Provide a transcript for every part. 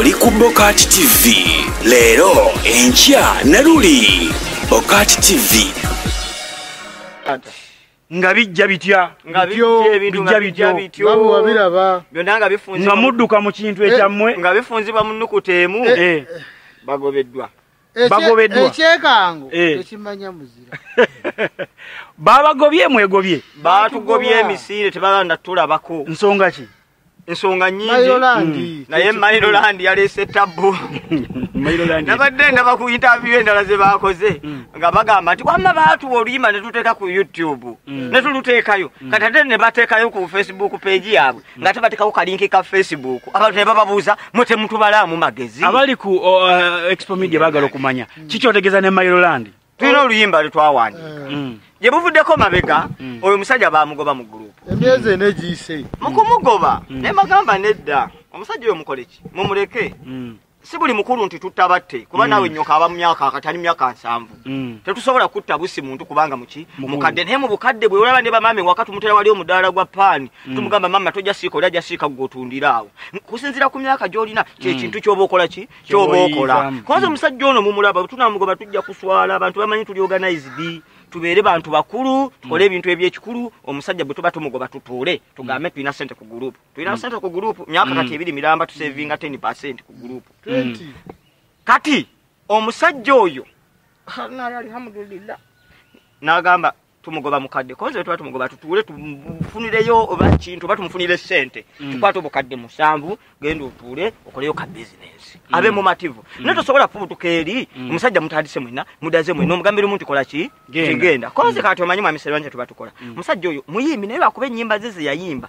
oli ku Bokati TV. Leero enkya Naluli. Bokati TV. Nga bijja bitya wabiraba byonna bifunze nga mudduka mu kintu ekyammwe nga bifunzibwa mu nnukuteemu bagobeddwa ekyekango tekimanya muzira babagobye mwegobye baatugobye emisinde tebaganda tulabako nsonga ki ensonga nyingi naye Mayiroland yaleese tabbu nabadde ndaba ku interview endala ze baakoze nga bagamba nti wamma baatuwa oluyimba ne tuteeka ku YouTube ne tuluteekayo kati ate ne bateekayo ku Facebook page yaabwe nga tebateekako kalinki ka Facebook abantu ne bababuuza mute mutubalaamu magezi abali ku Expo Media bagala okumanya kikyotegeeza ne Mayiroland tulina oluyimba lwetwawandi gye buvuddeko mabega oyo musajja baamugoba mu group emyezi ene giise mukumugoba ne bagamba nedda omusajja oyo mukoleki mumuleke si buli mukulu nti tutabatte kuba nawe nyoka aba mu myaka akatali myaka 7 tetusobola kutta busi muntu kubanga muki mukadde naye mu bukadde bwe olaba ne bamame wakati umutera wali omudaala gwa paani tumugamba mama tojja siiko lajja siika gotundirawo kusinzira ku myaka gyolina kintu kyoba okola ki kyoba okola kwanza omusajja ono mumulaba tunamugoba tujja kuswala abantu bamanyi tuli organized tubeere bantu bakulu tukole ebintu ebyekikulu omusajja bwe tuba tumugoba tutuule tugambe tulina sente ku group tulina sente ku group myaka kati ebiri miramba tusevinga 10% ku group kati omusajja oyo alhamdulillah nagamba tumugoba mukadde konze tuba tumugoba tutuule tumufunireyo oba kintu oba tumufunire sente tukwata obukadde 7 genda otuule okoleyo ka business abe mumativu netosobola kufubutuka eri omusajja mutandise mwena mudaze mwena omugambira omuntu kola ki genda konze kati omanyi mwamisero wanje tuba tukola omusajja oyo muyimbi naye bakuba ennyimba ze yayimba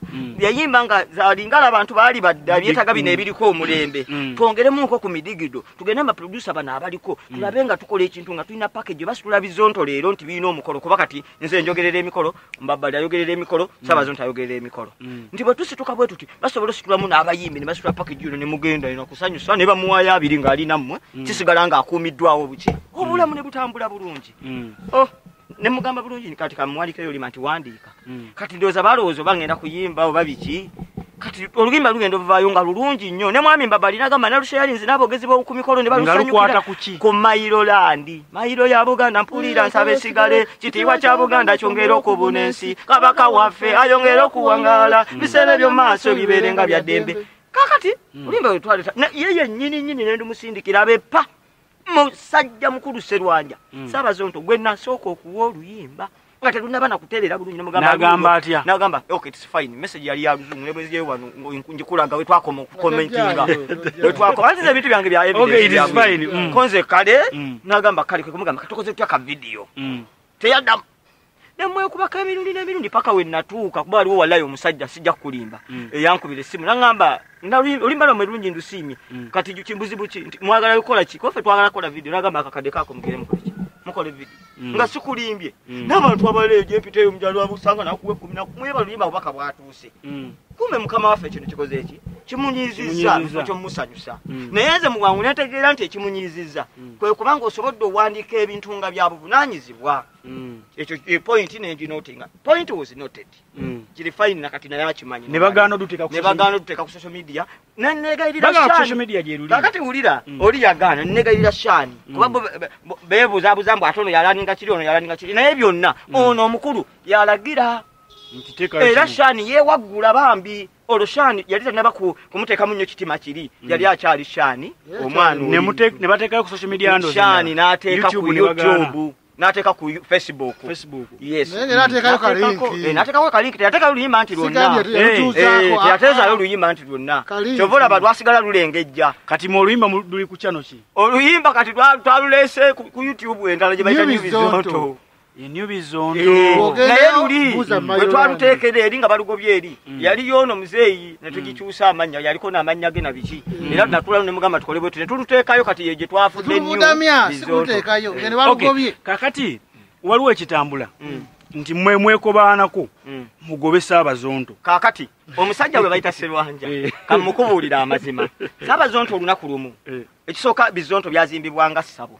nga zalingala abantu baali badda byetaga bino ebiriko omulembe twongeremuko ku midigido tugende amaproducer bana abaliko tulabe nga tukola ekintu nga tulina package basitula bizonto leero nti birina omukolo kuba kati nze njogerera emikolo mbabali ayogerera emikolo Sabazonto ayogerera emikolo nti bwe tusituka bwe tuti basobola ositulamu n'abayimbi ne basitula package yo ne mugenda ino kusanyusa ne bamuwaya abiri nga ali nammwe kisigala nga akuumiddwawo buki obulamu ne butambula bulungi ne mugamba bulungi kati kamwalikeyo lima nti wandiika kati ndowooza balowooza bangenda kuyimba oba biki kati olugimba lugenda ovaayo nga lulungi nnyo ne mwami mbabali nagamba nalushayalinzi n'abogezi b'oku mikolo ne balusanyukira ku Mayiroland Mayiro ya Buganda mpulira nsaba esigale kitiibwa kya Buganda kyongera okubuna ensi kabaka waffe ayongera okuwangaala biseera by'omu maaso bibeere nga bya ddembe kakati oluyimba lwe twaleta yeye nnyini ne ndimusindikira abepa musajja mukulu Sserwanja Sabazonto gwe nasooka okuwa oluyimba nga telunaba nakuteerera bulungi nagamba atya nagamba okay it's fine message yali ya luzungu ne bwezi wano njikulaga we twakoma okukomentinga we twakoma anti ebintu byange bya evidence okay it is fine konze kale nagamba kale kumugamba katokoze twaka video teyadda nemwe kubaka emirundi n'emirundi paka we natuuka kuba aliwo wallahi omusajja sijja kulimba yankubira essimu nagamba olimba lwa merungi ndusimye kati kimbuzi buki mwagala yukola ki kofe twagala kola video nagamba akakade kako mugere mukole video nga sikulimbye n'abantu abaleje mpiteyo mujalo abusanga nakuwe 10 kumweba luyimba obaka bwatuuse kumbe mukama waffe kino kikoze eki kimunyiziza kyo musanyusa naye nze muwangu netegeera nti ekimunyiziza kwe kubanga osobodde owandiika ebintu nga bya buvunanyizibwa ekyo point nenjinotinga point was noted kiri fine nakati naye akimanyi ne bagaano duteeka ku social media nenegayirira shani kakati wulira oli yagaana nenegayirira shani kuba beebuuzabuuza mbu ate ono yalaninga kiri naye byonna ono omukulu yalagira era shani yewaggula bambi olwo shani yali tanaba kumuteekamu nnyo kitima kiri yali akyali shani omwana ne bateekayo ku social media handles shani n'ateeka ku YouTube n'ateeka ku Facebook yes n'ateekako kalinki teyateekayo oluyimba nti lwonna teyateezaayo oluyimba nti lwonna kyova olaba lwasigala lulengejja kati mu oluyimba luli ku channel ki oluyimba kati twaluleese ku YouTube endala gye bayita New Bizonto New Bizonto naye luli bwe twaluteekera eri nga balugobye eri yali yono muzeeyi ne tugikyusa amanya yaliko n'amanya ge na biki era natulamu ne mugamba tukole bwe ne tuluteekayo kati ye gye twafudde nnyo simuteekayo ngene balugobye kakati waliwo ekitambula nti mwekobaanako mugobe Sabazonto kakati omusajja we bayita Sserwanja kamukubuulira amazima Sabazonto olunaku lumu ekisooka Bizonto byazimbibwanga ssabo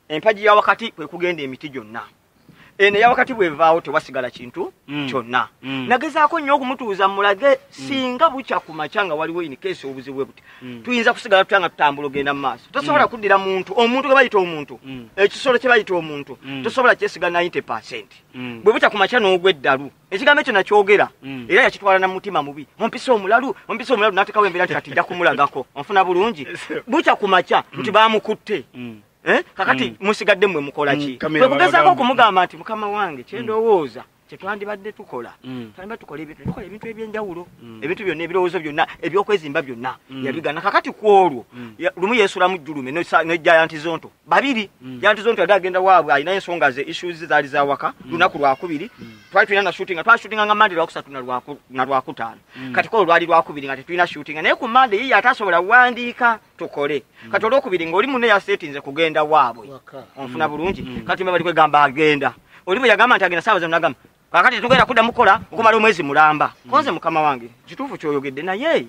empaji ya wakati kwe kugenda emiti gyonna ene ya wakati bwevaawo tewasigala kintu kyonna nagezaako nnyo okumutuuza mulage singa bukya ku macanga waliwo in case obuzibu bwe buti tuyinza kusigala tutanga tutambula ogenda mu maaso tosobola kuddira omuntu gwe bayita omuntu ekisolo kye bayita omuntu tosobola kyesiga 90%. Bwe bukya ku maca n'ogw'eddalu ekigambo ekyo nakyogera era yakitwala na mutima mubi ompisa omulalu n'atekawo embeera nti kati nja kumulagako onfuna bulungi bukya ku maca nti baamukutte kakati musigadde mmwe mukola ki kwe kugezaako okumugamba nti mukama wange kyendowooza kyetwandibadde tukola tukola ebintu ebyenjawulo ebintu byonna ebirowoozo byonna ebyokwezimba byonna yabigana kakati ku olwo lumu yeesulamu jjulume ne Giant Zonto babiri Giant Zonto yali agenda waabwe alina ensonga ze issues zaali za waka lunaku lwakubiri twali tulina na shooting twashootinga nga Monday lwakusatu na lwakutaano kati ko lwali lwakubiri nga tetulina shooting naye ku Monday yiye atasobola wandiika tukole kati olwokubiri ng'oli munne yasetinze kugenda waabwe onfuna bulungi kati mbe bali kwegamba agenda oli bwe yagamba nti agenda saawa zino nagamba kakati tugenda kudda mukola okumala omwezi mulamba konze mukama wange kituufu kyoyogedde naye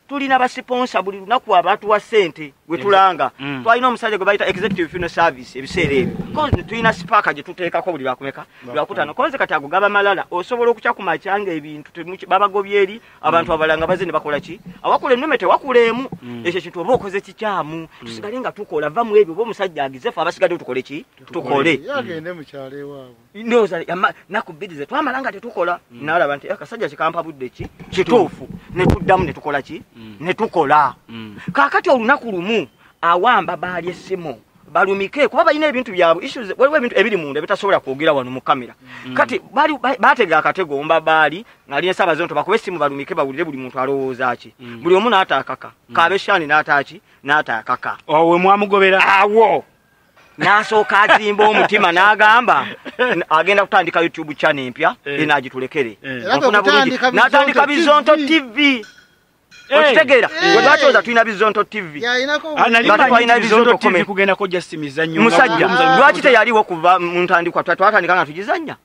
tulina basiponsa buli lunaku abatuwa ssente gwe tulanga twalina omusajja gwe bayita executive funeral service ebiseera ebyo konze tulina sipaaka gye tuteekako buli lwakumeka lwakutaano konze kati agugaba malala osobola okukya ku macanga ebintu babagobye eri abantu abalanga baze ne bakola ki awakula ennume tewakuleemu ekyo kintu oba okoze kikyamu tusigale nga tukola va mu ebyo oba omusajja agizefu abasigadde tukole ki tukole yagende mukyalo ewaabwe ndowooza naku bbiri ze twamala nga tetukola naalaba nti akasajja kikampa budde ki kituufu ne tuddamu ne tukola ki ne tukola kaakati olunaku lumu awamba baali essimu balumike kuba balina ebintu byabwe issues waliwo ebintu ebiri munda bitasobola kwogera wano mu kamera kati baatega akatego omba baali ng'alina Ssaaba Zonto bakuba essimu balumike bawulire buli muntu alowooza ki buli omu n'ataakaka kaabeshani n'ataaki n'ataakaka owe mwamugobera awo n'asooka azimba omutima n'agamba agenda kutandika YouTube channel empya enaagitulekere n'atandika Bizonto TV okitegeera lwatyoza tulina Bizonto TV Bizonto TV kugenda kojja simizannyo musajja lwaki teyaliwo kuva mu ntandikwa twatandika nga tugizannya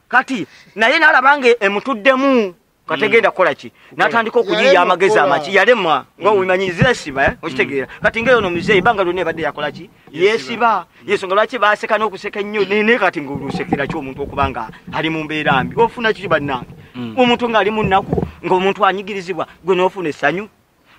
kati naye n'alabange emutuddemu kategenda kola ki n'atandika okuyiya amagezi amaki yalemwa ng'owimanyizira siba okitegeera kati ng'eyo nomuzeeyi banga lyonna ebadde yakola ki yeesiba yensonga lwaki baaseka n'okuseka ennyo nene kati ng'olusekera ki omuntu okuba nga ali mu mbeera mbi ofuna kiki bannange omuntu ng'ali mu nnaku ng'omuntu anyigirizibwa gwe n'ofuna essanyu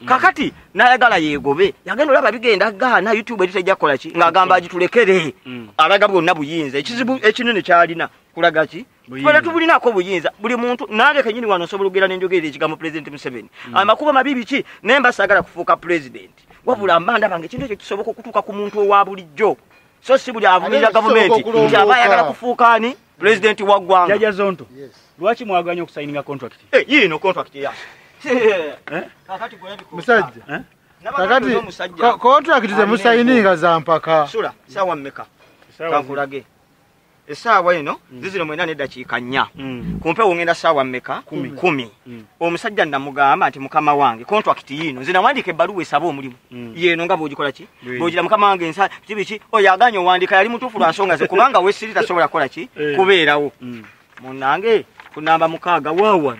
kakati n'ayagala yeegobe yagenda olaba bigenda gaana YouTube eri tejja kukola ki ng'agamba agitulekere alaga bwonna buyinza ekizibu ekinene kyalina kulaga ki twala tubulinako buyinza buli muntu nange kenyini wano nsobola okugera n'enjogerera ekigambo President Museveni amakubo mabibi ki naye mba saagala kufuuka president wabula mba ndaba ng'ekintu ekyo kisoboka okutuuka ku muntu owa bulijjo so si buli avumira gavumenti nti aba ayagala kufuuka ani president wa ggwanga Jaja Zonto lwaki mwaganya okusayininga contract yiino contract ya musajja kakati contract zemusayininga za mpaka sula sawa mmeka kankulage essaawa eno zizino mwena n'eddakiika 4 kumpewo ngenda ssaawa mmeka 10 omusajja namugamba nti mukama wange contract yiino nze nawandiika ebbaluwa esaba omulimu yeeno nga bw'ogikola ki bw'ogira mukama wange nsa kibiki oyo aganya owandiika yali mutuufu lwa nsonga ze kubanga wesiri tasobola kukola ki kubeerawo munnange ku namba 6 waawan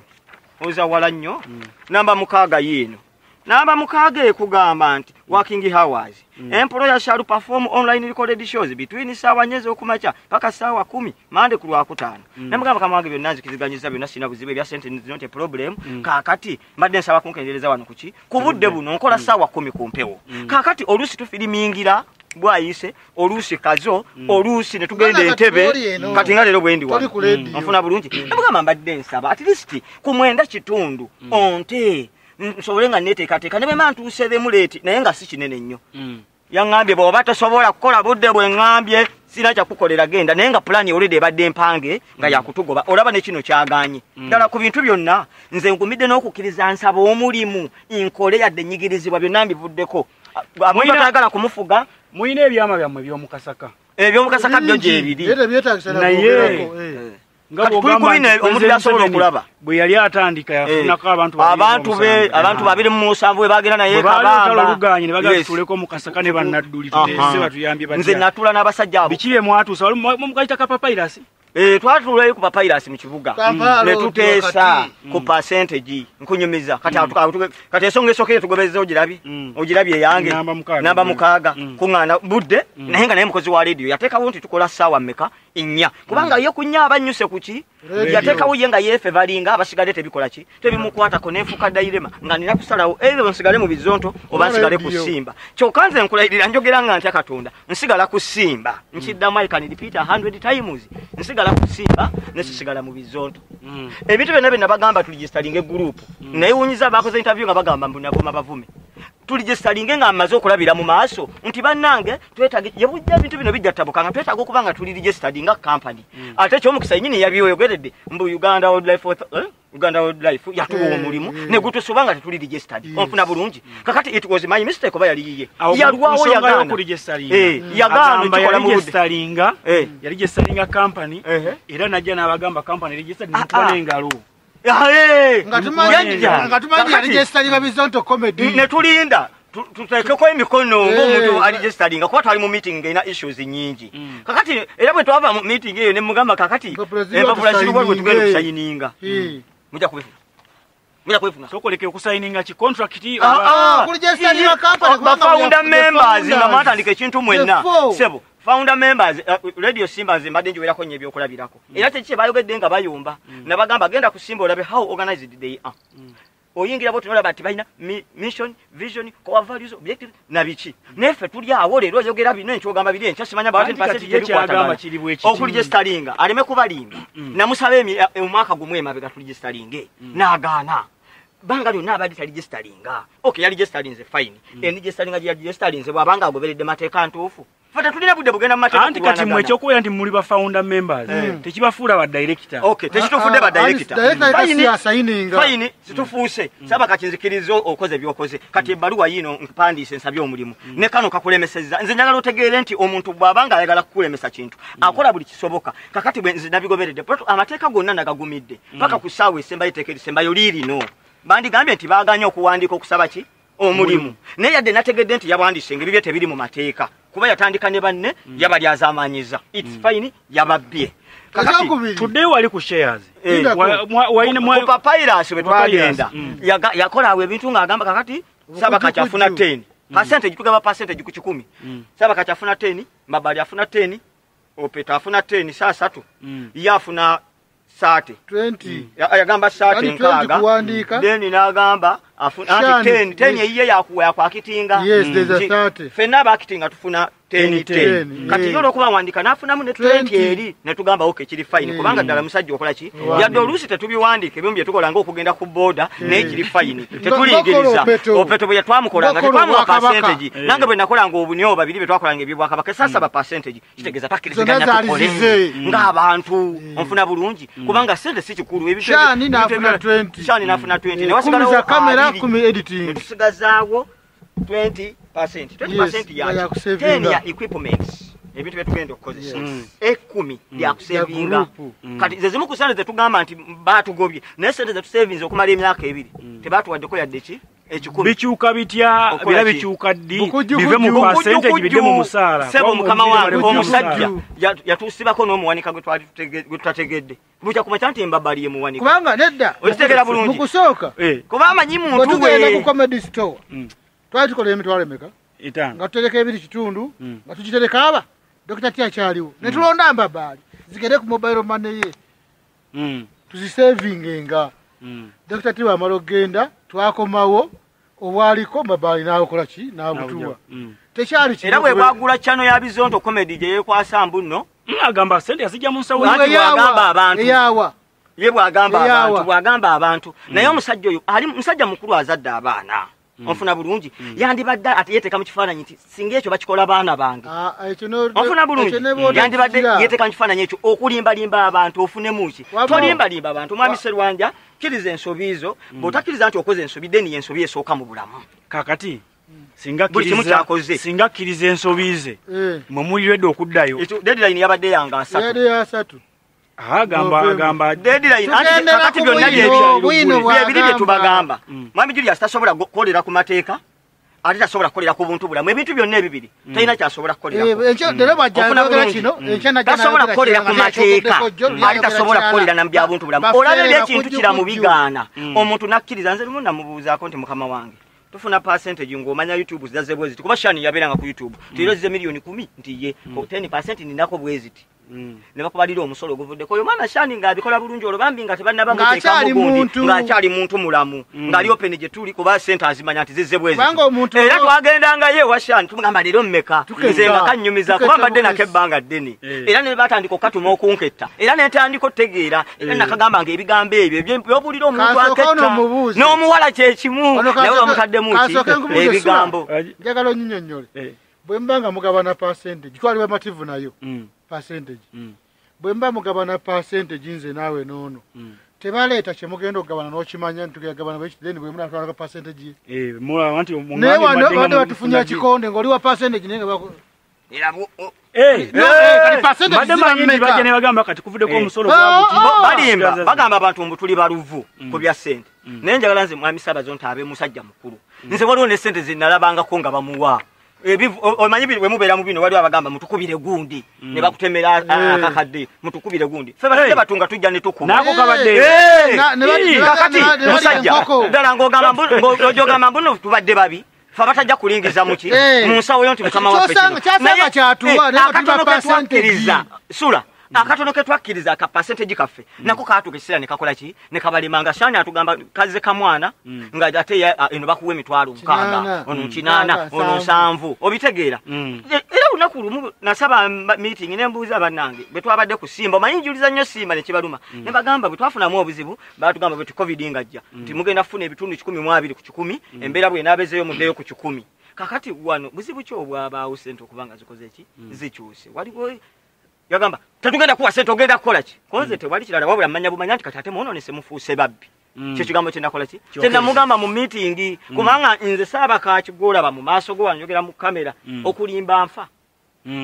oza wala nnyo namba 6 yiino namba 6 ekugamba nti working hours employer shall perform online recorded shows between saawa 4 okumakya paka saawa 10 mande ku lwakutaano namugamba kamwage byonna nzikiziganyiza byonna sina buzibu ebya sente not a problem kakati mbadde nsaba kunkendereza wano kuki ku budde buno nkola saawa 10 ku mpewo kakati oluusi tufirimingira bwayise oluusi kazo oluusi ne tugenda entebe kati nga leero bwendi wano nfuna bulungi namugamba mbadde nsaba at least ku 9 onte nsobole nga neteekateeka ne bwema ntuuseemu leeti naye nga si kinene nnyo yaŋŋambye bw'oba tosobola kukola budde bwe ŋŋambye sina kyakukolera genda naye nga pulaani olwedde ebadde mpange nga yakutugoba olaba ne kino kyaganye ddala ku bintu byonna nze nkumidde n'okukkiriza nsaba omulimu nkole yadde nnyigirizibwa byonna mbivuddeko amuntu atayagala kumufuga muyina ebyama byammwe ebyomukasaka ebyomukasaka byo gyebiri naye nga omuntu byasobola okulaba bwe yali atandika yafunako abantu 27 bwe bagenda naye kabambaluganye ne bagala tuleko mukasaka ne bannadduli tutese batuyambye nze natula n'abasajja abo biki bye mwatuusa mukayita kapapayirasi twatulayo ku papyrus mu kibuga ne tuteesa ku percentage nkunyumiza kati esonga esooka tugobezza ogirabye yange namba mukaaga kuŋŋaana budde naye nga naye mukozi wa radio yateekawo nti tukola ssaawa mmeka 4 kubanga ye ku 4 abanyuse kuki yateekawo ye nga yeefevalinga abasigale tebikola ki tebimukwatako neefuuka dayirema nga nina kusalawo ebyo nsigale mu bizonto oba nsigale ku Simba kyokka nze nkulayirira njogera nga ntya Katonda nsigala ku Simba nkiddamu I can repeat 100 times nsigala ku Simba nesisigala mu bizonto ebintu byonna byonna bagamba tuligistalinga group naye wunyiza bakoze interview nga bagamba mbunavuma bavume tuligistalinga nga amaze okulabira mu maaso nti bannange twetage yebujja bintu bino bijjattabuka nga twetaaga okuba nga tuli registered nga company ate ky'omukisa nyini yabyoyogeredde mbu Uganda Wildlife yatuwa omulimu ne gutusuba nga tetuli registered onfuna bulungi kakati it was my mistake oba yali yiye yalwawo yagaana yagaana tukola mu registeringga yaregisteringga company era najja n'abagamba company registered ntubane engalo nga tumanyi registeringga bizonto comedy ne tulinda tuteekeko emikono ng'omuntu aregisteringga kuba twali mu meeting ng'erina issues nyingi kakati era bwe twava mu meeting eyo ne mugamba kakati empapula ziriwo bwe tugenda okusayininga mujja kubifuna sokoleke okusayininga ki contract bafounder members nga mwatandika ekintu mwenna sebo founder members radio Simba nze mbadde njiwerako nnyo ebyokulabirako era tekiki bayogedde nga bayumba nabagamba genda ku Simba olabe how organized they are oyingira botu nolaba ati balina mission vision core values objectives na biki nefe tuli awo lero oyogera bino enkyogamba biri enkyasimanyi about 10% okuligestalinga aleme kubalimba namusabe omwaka gumwe emabega tuligestalinga n'agaana banga lyonna abadde taligestalinga okay yaligestalinze fine enigestalinga yaligestalinze bwabanga agoberedde mateeka ntuufu fata tulina budde bugenda mu mateeka anti kati mwe ekyokubeera nti muli ba founder members tekibafuula ba director okay tekitufudde ba director fine situfuuse saba kakinzikirizo okoze byokoze kati ebbaluwa yino mpandiise nsabye omulimu ne kano kakulemesezza nze njagala otegeere nti omuntu bw'abanga ayagala kukulemesa kintu akola buli kisoboka kakati bwe nze nabigoberedde amateeka gonna nagagumidde paka ku ssaawa esembayo etteeka erisembayo liirino bandigambye nti baaganya okuwandiika okusaba ki omulimu naye yadde nategedde nti yawandiise ebibye tebiri mu mateeka kuba yatandika ne banne yabali azaamanyiza it's fine yababbye tuddeyo wali ku shares ku papyrus bwe twagenda yakola awo ebintu ng'agamba kakati saba kakyafuna 10 percentage tugamba percentage ku 10 saba kakyafuna 10 mabali afuna 10 opeta afuna 10 saa 3 yafuna 30 yagamba 30 nkaaga then n'agamba afuna 10 eyiye yakwakitinga fenna abakitinga tufuna 10 kati yolo kuba wandika nafunamu ne 20 eri ne tugamba okay kiri fine kubanga ddala musajja okola ki yadde oluusi tetubiwandika ebyo bye tukola ng'okugenda ku border naye kiri fine tetuliyigiriza opeto bwe twamukolanga tetwamuwa percentage nange bwe nakolanga obunyo babiri bwe twakolanga ebyobwakabaka sasa ba percentage kitegeeza takiriziganya tukole ng'abantu onfuna bulungi kubanga sente si kikulu ebintu shani nafuna 20 ne wasigalawo kamera kumi editing tusigazaawo 20% ya 10 ya equipment ebintu byetugenda okukozesa 10 ya kusavinga kati zezimu ku sente zetugamba nti batugobye naye sente zetusavings okumala emyaka 2 tebatuwaddeko yadde ki ekikumi bikyuka bitya bira bikyuka ddi bive mu percentage bidde mu musaala sebo mukama wange omusajja yatusibako n'omuwanika gwe tutategedde bujja kumacha nti mbabaliye muwanika kubanga nedda okitegera bulungi mukusooka kuba amanyi muntu tugenda ku comedy store twali tukola emitwalo emeka itanga nga tutereka ebiri kitundu nga tukitereka aba dokita tyachaliwo ne tulonda mbabali zigende ku mobile money ye tuzisavingenga dokita tiwa amala okgenda twakomawo obwaliko mbabali n'akola ki n'abutuwa tekyali era bwe bwagula channel ya Bizonto comedy gye yekwasa mbuno agamba sente yazijja mu nsawo agamba abantu yawa ye bwagamba abantu naye omusajja oyo ali musajja mukulu azadde abaana onfuna bulungi yandibadde ate yeteeka mu kifaananyi nti singa ekyo bakikola baana bange onfuna bulungi yandibadde yeteeka mu kifaananyi ekyo okulimbalimba abantu ofunemu ki tolimbalimba abantu mwami Serwanja kkiriza ensobi zo bw'otakkiriza nti okoze ensobi deni yensobi esooka mu bulamu kakati singa kkiriza ensobi ze mwe muliredde okuddayo deadline yabadde yange 3 agamba deadline kakati byonna byebiri bye tubagamba mwami Julius tasobola kukolera ku mateeka ate tasobola kukolera ku buntu bulamu ebintu byonna ebibiri talina kyasobola kukolera tasobola kukolera ku mateeka ate tasobola kukolera na bya buntu bulamu olabye ekintu kiramu bigaana omuntu nakkiriza nze lumu namubuuzaako nti mukama wange tufuna percentage ng'omanya YouTube zidaze bweziti kuba shani yabeeranga ku YouTube tiro zize milioni 10 nti ye 10% ninako bweziti ne bakubalira omusolo oguvuddeko oyo mwana shani ng'abikola bulungi olwo bambi nga tebannaba muteeka mugundi ng'akyali muntu mulamu ng'ali open gye tuli kuba sente azimanya nti zize bweziti era twagendanga ye wa shani tumugamba leero mmeka nze nga kannyumiza kuba mbadde nako ebbanga ddene era ne batandika okatuma okunketta era ne ntandika otegeera era nakagamba ng'ebigambo ebyo byobulira omuntu aketta n'omuwala kye kimu naye omutaddemu ki ebigambo njagala onnyinyonnyole bwe mbanga mugabana percentage twaliwe mativu nayo percentage bwe mba mugabana percentage nze naawe noono tebaleeta kyemugenda okugabana n'okimanya nti tugagabana bwekideni bwe munatwalako percentage naye wano batufunya kikonde ng'oli wa percentage naye nga balimba bagamba abantu mbu tuli baluvu ku bya ssente naye njagala nze mwami Saabazo nti abe musajja mukulu nze waliwo ne ssente zinalabangako nga bamuwa omanyi bwe mubeera mu bino waliwo abagamba mutukubire gundi ne bakutemera akakadde mutukubire gundi fe batudde batunga tujja ne tukuba nako kabadde kakati musajja ddala ng'ogamba mbuno tubadde babi fa batajja kulingiza muki mu nsawo yo nti mukama waffe akatono ketwakkiriza sula akatono ketwakkiriza ka percentage kaffe nako katukisira ne kakola ki ne kabalimanga shani atugamba kaze kamwana nga ate eno bakuwa emitwalo 6 ono 8 ono 7 obitegeera era unaku lumu nasaba meeting ne mbuuza bannange betwabadde kusimba mayinjuliza nnyo simba ne kibaluma ne bagamba betwafunamu obuzibu batugamba betu covid ngajja nti mugenda funa ebitundu 12 ku 10 embeera bwe nabezeyo muddeyo ku 10 kakati wano buzibu kyo bwabaawo sente okubanga zikoze ki zikyuse waliwo yagamba tatugenda kuwa sente ogenda kukola ki konze tewali kirala wabula mmanya bumanya nti katate muononese mufuuse babbi kye kigambo kye nakola ki kye namugamba mu meeting kubanga nze saaba kakigolaba mu maaso go wanjogera mu kamera okulimba nfa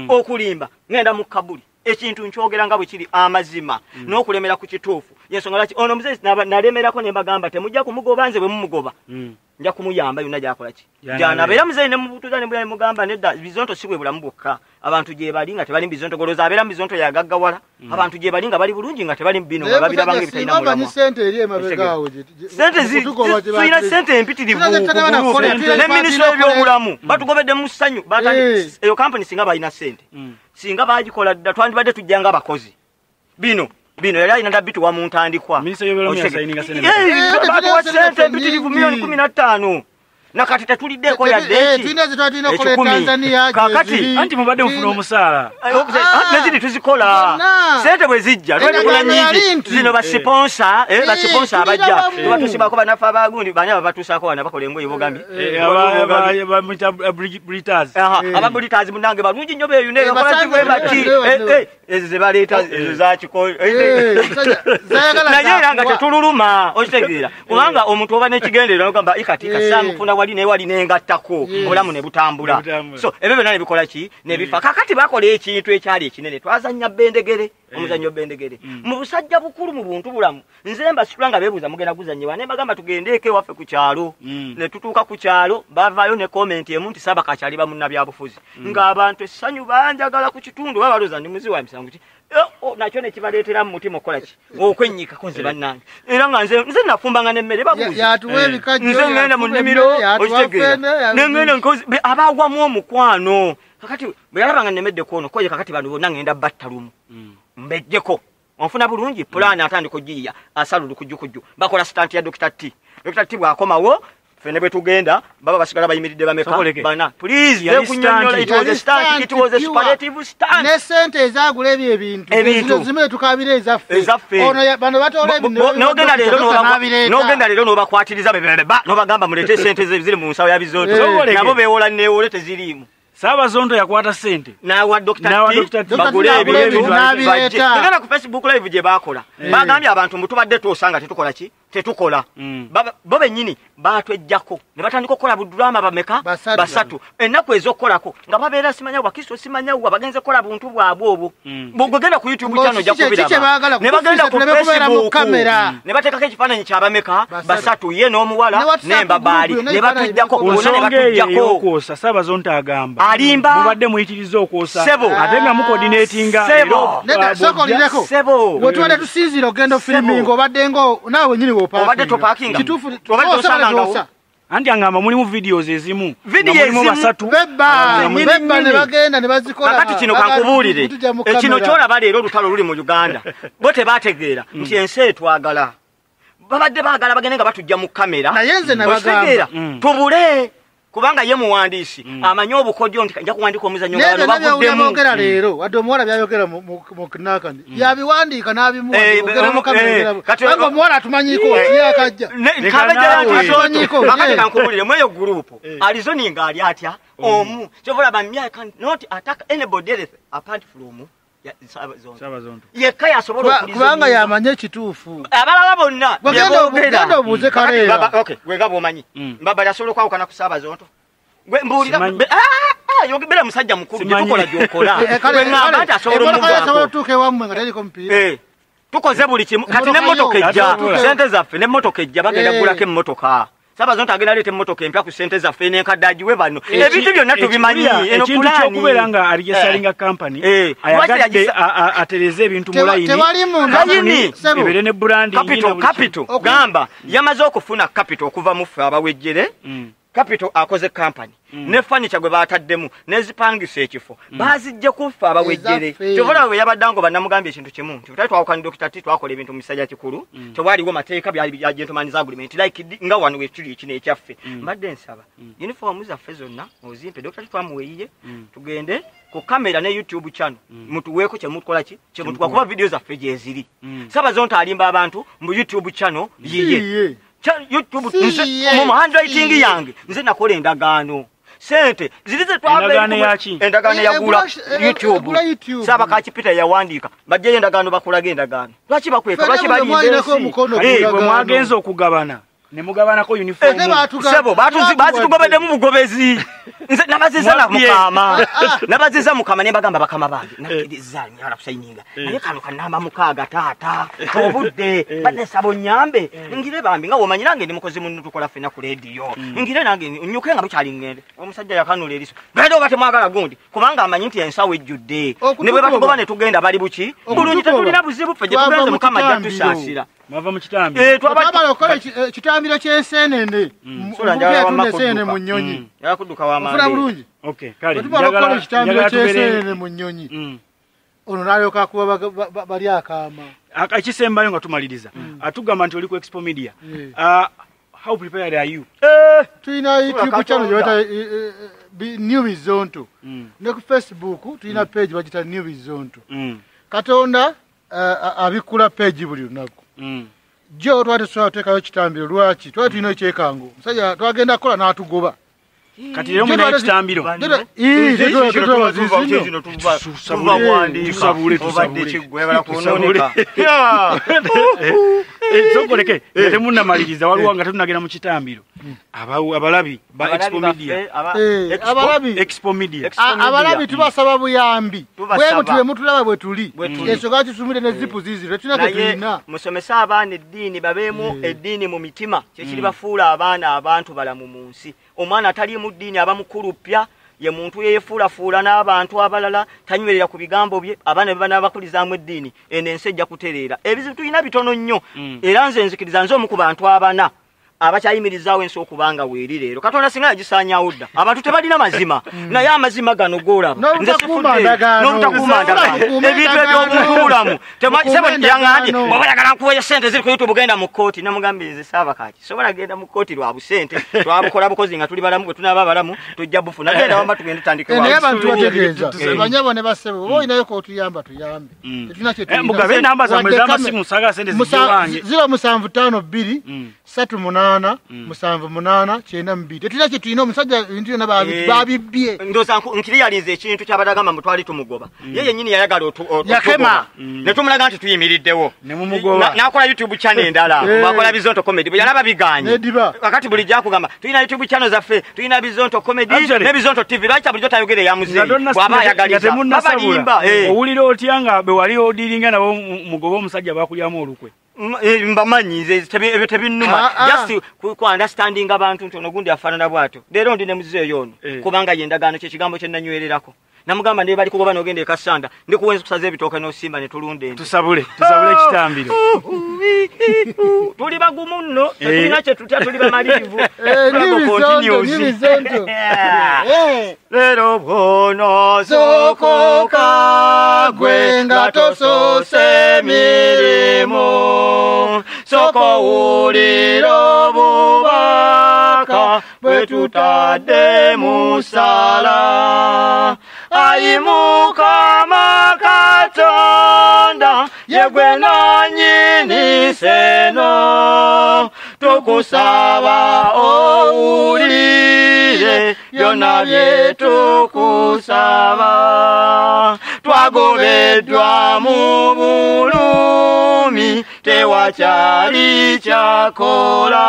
okulimba ngenda mu kabuli ekintu nkyogera nga bwe kiri amazima n'okulemera ku kituufu yensonga laki ono muzezi nalemerako ne mbagamba temujja kumugoba nze bwe mumugoba nja kumuyamba yonna gyakola ki gyanabeera muzeyi ne mubutuza ne bula ne mugamba nedda bizonto si bwe bulamu bwokka abantu gye bali nga tebali mu bizonto goloza abeera mu bizonto yagaggawala abantu gye bali nga bali bulungi nga tebali mu bino nga babirabanga ebitalina mulamu tulina sente empitirivu ne minisitule y'ebyobulamu batugobedde mu ssanyu eyo kampani singa balina sente singa bagikola dda twandibadde tujjanga abakozi bino yali alina dabbitu wa muntandikwa batuwa sente empitirivu milioni 15 nakati tetuliddeeko yadde kakati anti mubadde mufuna omusaala neziri tuzikola sente bwe zijja twendekula nyingi zino basiponsa abajja tubatusibako banafe abagundi bani ababatuusako wana bakola engoye bogambi ababulitazi munange balungi nnyo beeyo bakolakibwe bati ezo zebaleeta ezo zakikonaye era nga tetululuma okitegeera kubanga omuntu oba n'ekigendererwa nogamba ikati kasamufuna wali naye wali nengattako obulamu ne butambula so ebyo byonna ne bikola ki ne bifa kakati bakola ekintu ekyali ekinene twazannya bendegere omuzannyo bendegere mu busajja bukulu mu buntu bulamu nze mbasitula nga beebuuza mugenda guzannyibwa ne bagamba tugendeeko ewaffe ku kyalo ne tutuuka ku kyalo bavaayo ne komenti emu nti Saaba kakyali bamunnabyabufuzi ng'abantu essanyu banjagala ku kitundu oba balooza ndi muzi wa misango ki nakyo ne kibaleetera mu mutima okukola ki okwennyikako nze bannange era nga nze nafumbanga n'emmere babuuza nze ngenda mu nnimiro okitegeera nengenda nkozi abaagwamu omukwano kakati bwe yalabanga nnemeddeko ono koje kakati bano bonna ngenda batta lumu mbejjeko onfuna bulungi pulaani atandika ogiyiya asalulu kujjukujju bakola sitanti ya Dr. T bw'akomawo fene bwe tugenda baba basigala bayimiridde bameka bana please kunyonyola it was a superlative stand ne sente ezagula ebyo ebintu zimwe tukabire ezaffe ono bano batola ebintu n'ogenda leero n'obakwatiriza bebeba n'obagamba mulete sente ziri mu nsawo ya bizoto nabo beewola neewole teziriimu Saabazondo yakwata sente nawa Dr. T bagule ebintu ngenda ku Facebook live gye bakola bagambye abantu mutubadde tosanga tetukola ki tetukola bo bennyini batwejjako ne batandika okukola budulama bameka basatu ennaku ez'okukolako nga babeera simanya wakiso simanya bagenze kola buntu bwabwe obwo bwogenda ku YouTube channel ja kubiraba ne bagenda ku Facebook ne bateekako ekifaananyi kyabameka basatu ye n'omuwala n'embabaali ne batujjako bonna ne batujjako okwosa Ssaabazonto agamba alimba mubadde muyitiriza okwosa ate nga mukoordinatinga sebo wetubadde tusinziira ogenda filming obadde ngo naawe nyini obadde topakinga kituufu obadde tosanga anti angamba mulimu videos ezimu mulimu basatu bebba ne bagenda ne bazikola kakati kino kankubuulire ekino kyolaba leero olutalo luli mu Uganda bo tebategeera nti ensi etwagala babadde baagala bagende nga batujja mu kamera naye nze nabagamba tubule kubanga ye muwandiisi amanyi obukodyo nti kajja kuwandika omuzannyo nga bano bavuddemu byayogera leero wadde omuwala byayogera mu kinakani yabiwandiika n'abimuwogera mu kamera kubanga omuwala atumanyiko yakajja kakati kankubulire mweyo gurupu alizoni nga ali atya omu kyovola bamya can not attack anybody else apart from Ssaabazonto yekka yasobola kubanga yamanye ekituufu abalala bonna genda obuuze kaleera wega bwomanyi mbabali asobola okwawukana ku Ssaabazonto mbuulira yogera musajja mukulu gyetukola gyokola weŋŋamba nti asobola otuuka ewammwe nga teriko mupiira tukoze buli kimu kati n'emmotoka ejja sente zaffe n'emmotoka ejja bagenda gulako emmotoka Ssaabazonto agenda leeta emmotoka empya ku sente zaffe n'enkadde agiwe bano ebintu byonna tubimanyi eno ekintu ky'okubeera nga aligesalinga company ayagadde atereze ebintu mu layini ebere ne brand capital gamba yamaze okufuna capital okuva mu ffe abawejjere capital akoze company ne furniture gwe bataddemu nezipangisa ekifo bazijje kufa abawejjere kyovola we yabaddango bannamugambye ekintu kimu nti tutali twawukana Dr. T twakola ebintu mu misajja kikulu tewaliwo mateeka byali bya gentleman's agreement like nga wano wekiri kino ekyaffe mbadde nsaba uniform zaffe zonna ozimpe Dr. T twamuweyiye tugende ku kamera ne YouTube channel mutuweeko kyemukola kyemutuwa kuba video zaffe gyeziri Ssaabazonto alimba abantu mu YouTube channel yiye YouTube mu handwriting yange nze nakola endagaano sente zilize endagaano yagula YouTube saba kachipita yawandiika bajje endagaano bakulaga endagaano lwaki bakweka lwaki bali bwe mwagenza okugabana ne mugabanako uniform sebo batugobedde mu bugobezi nze nabaziza mukama ne bagamba bakama bange nakiriza nyala kusayininga naye kano kanamba mukaaga taata obudde badde sabo nyambe ngire bambi nga womanyi nange ndi mukozi munnu tukola fena ku radio ngire nange nyuke nga bukyali ngende omusajja yakanula eriso bado batemwagala gundi kubanga amanyi nti ensawo ejjudde ne bwe batugoba ne tugenda bali buki bulungi tetulina buzibu ffe gye tugenze mukama jatusaasira mava mu kitambi twabala okola kitambiro ky'ensenene mubyatundesene mu nnyonyi yakuduka w'amande ofuna bulungi kale twabala okola ekitambiro ky'ensenene mu nnyonyi ono n'alyoka kuba bali akaama ekisembayo nga tumaliriza atugamba nti oli ku Expo Media how prepared are you tulina YouTube channel yota New Bizonto ne ku Facebook tulina page bagita New Bizonto Katonda abikula page buli lunaku jo twatusobola tuteekayo kitambiro lwaki twali tulina ekyekango musajja twagenda kukola n'atugoba kati lero muna ekitambiro zokoleke temunnamaliriza waliwo nga tetunagenda mu kitambiro abalabi ba Expo Media abalabi tubasaba buyambi bwe mutule mutulaba bwe tuli ensonga kisumire ne zipu ziziro tulina ketulina musomesa abaana eddiini babeemu eddiini mu mitima kyekiri bafuula abaana abantu balamu mu nsi omwana atali mu ddiini aba mukulupya ye muntu yeyefuulafuula n'abantu abalala tanywerera ku bigambo bye abaana be banaabakulizaamu eddiini eno ensi ejja kutereera ebizibu tulina bitono nnyo era nze nzikiriza nze omu ku bantu abana abakyayimirizaawo ensi okubanga weeri leero Katonda singa yagisaanyaawo dda abantu tebalina mazima naye amazima gano g'olaba nze n'obutakuuma ndagaano ebintu eby'obuntubulamu yaŋŋambye bw'oba oyagala nkuweeyo sente ziri ku YouTube genda mu kkooti namugambye nze Saabakaaki sobola genda mu kkooti lwa busente twabukola bukozi nga tuli balamu bwe tunaaba balamu tujja bufuna genda wamba tugende tandikenaye abantu bategeeza banyabo ne basebo oba olinayo kootuyamba tuyambe tetulina kyemugabe enamba zammwe ez'amasimu nsagala sente ziwange 0752 38 8 7 8 9 tetulina kye tulina omusajja ebintu byonna babibye ndoza nkiriyalinze ekintu kyabadagamba mutwali tumugoba yeye nyini yayagala yakema ne tumulaga nti tuyimiriddewo ne mumugoba nakola YouTube channel endala bakola Bizonto Comedy yalaba biganye kakati buli jakugamba tulina YouTube channel zaffe tulina Bizonto Comedy ne Bizonto TV lwacha buli jotayogere ya muzeyi bwaba yagaliza baba limba owulira otyanga be wali odiringa nabo mugoba omusajja bakulyamu olukwe mbamanyize tebinuma just ku understanding abantu ntono gundi afanana bwato lero ndi ne muzeeyo ono kubanga yendagano kye kigambo kye nanywererako namugamba ndiye bali kugoba nogende kasanda ndi kuwenza kusaza ebitoka no simba ne tulunde tusabule kitambiro tuli bagumu nno tulina kye tutya tuli bamalivu lero bono soko kagwe ngatosose mirimo soko uliro bubaka bwetutadde musala ayimuka makatonda yegwe nanyini seno tukusaba owulire byonna byetukusaba twagobeddwa mu bulumi tewakyali kyakola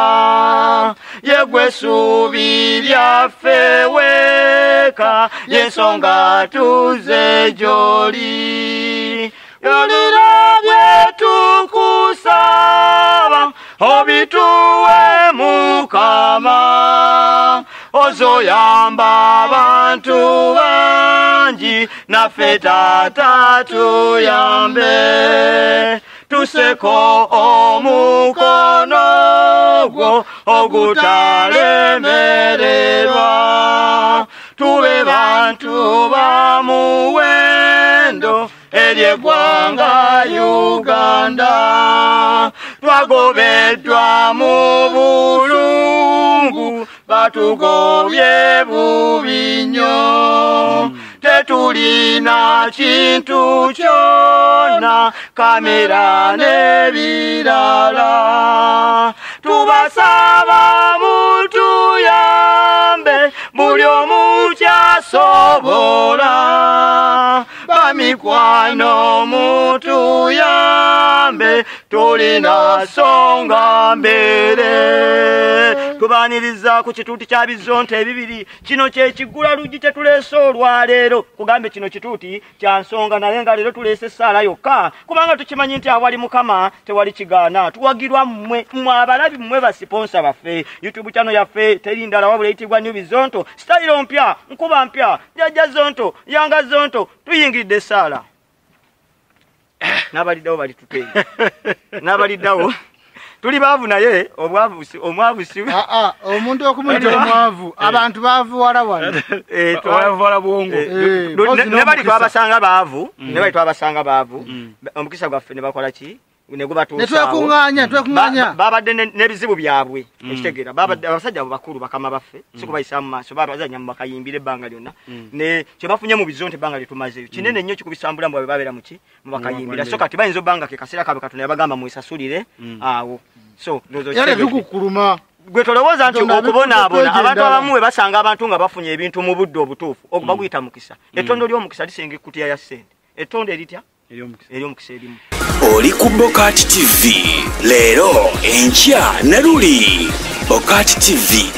yegwe ssuubi lyaffe weka yensonga tuze gy'oli yolira byetukusaba obituwe Mukama ozoyamba abantu bangi naffe Taata tuyambe tuseko omukono gwo ogutalemererwa tube bantu ba muwendo ery'eggwanga Uganda twagobeddwa mu bulungu batugobye bubi nnyo tetulina kintu kyonna kamera n'ebirala tubasaba mutuyambe buli omu kyasobola bamikwano mutuyambe tulina songa mbere tubaniriza ku kituuti kya Bizonto ebibiri kino kye kigula luggi kye tuleese olwaleero kugambe kino kituuti kya nsonga naye nga leero tuleese essaala yokka kubanga tukimanyi nti awali Mukama tewali kigaana tuwagirwa mmwe abalabi mmwe basiponsa baffe YouTube channel yaffe teri ndala wabula eyitibwa New Bizonto style mpya nkuba mpya jjajja Zonto yanga Zonto tuyingidde essaala nabaliddawo bali tutenge nabaliddawo tuli baavu naye omwavu si omuntu okumuyita omwavu abantu baavu wala wala wala bwongo ne bali twabasanga baavu omukisa gwaffe ne bakola ki netwekunganya babadde n'ebizibu byabwe ekitegeera babadde abasajja abo bakulu bakama baffe sikubayisa mu maaso babazanya mu bakayimbira ebbanga lyonna ne kye bafunye mu Bizonto ebbanga lyetumazeyo kinene nnyo kikubisambula mbwe babeera muki mu bakayimbira so kati bayinza obbanga ke kaseera kabe Katonda yabagamba mwesasulire awo so yale tukukuluma gwe tolowooza nti okubonaabona abantu abamu we basanga abantu nga bafunye ebintu mu budde obutuufu baguyita mukisa ettondo ly'omukisa lisinga ekkutiya ya ssente ettondo eritya ery'omukisa erimu oli ku Bokat TV leero enkya na luli Bokat TV